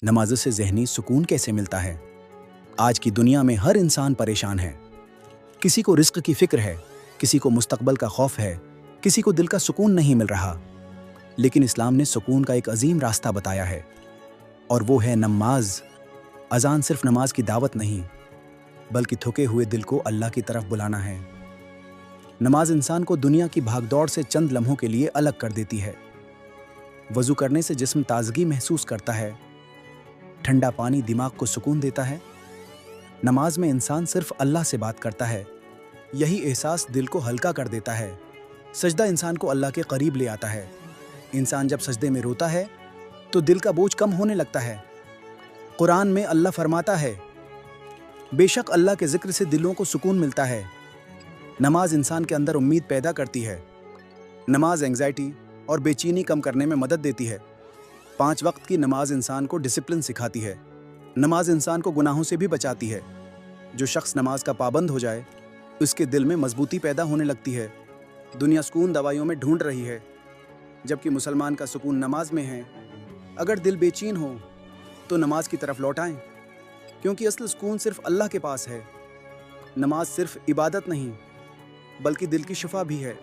नमाज से ज़हनी सुकून कैसे मिलता है? आज की दुनिया में हर इंसान परेशान है। किसी को रिस्क की फिक्र है, किसी को मुस्तकबल का खौफ है, किसी को दिल का सुकून नहीं मिल रहा। लेकिन इस्लाम ने सुकून का एक अजीम रास्ता बताया है, और वो है नमाज। अजान सिर्फ नमाज की दावत नहीं, बल्कि थके हुए दिल को अल्लाह की तरफ बुलाना है। नमाज इंसान को दुनिया की भागदौड़ से चंद लम्हों के लिए अलग कर देती है। वज़ू करने से जिस्म ताजगी महसूस करता है, ठंडा पानी दिमाग को सुकून देता है। नमाज में इंसान सिर्फ अल्लाह से बात करता है, यही एहसास दिल को हल्का कर देता है। सजदा इंसान को अल्लाह के करीब ले आता है। इंसान जब सजदे में रोता है तो दिल का बोझ कम होने लगता है। कुरान में अल्लाह फरमाता है, बेशक अल्लाह के जिक्र से दिलों को सुकून मिलता है। नमाज इंसान के अंदर उम्मीद पैदा करती है। नमाज एंग्जाइटी और बेचैनी कम करने में मदद देती है। 5 वक्त की नमाज इंसान को डिसिप्लिन सिखाती है। नमाज इंसान को गुनाहों से भी बचाती है। जो शख्स नमाज का पाबंद हो जाए, उसके दिल में मजबूती पैदा होने लगती है। दुनिया सुकून दवाइयों में ढूंढ रही है, जबकि मुसलमान का सुकून नमाज में है। अगर दिल बेचैन हो तो नमाज की तरफ लौट आएं, क्योंकि असल सुकून सिर्फ अल्लाह के पास है। नमाज सिर्फ इबादत नहीं, बल्कि दिल की शिफा भी है।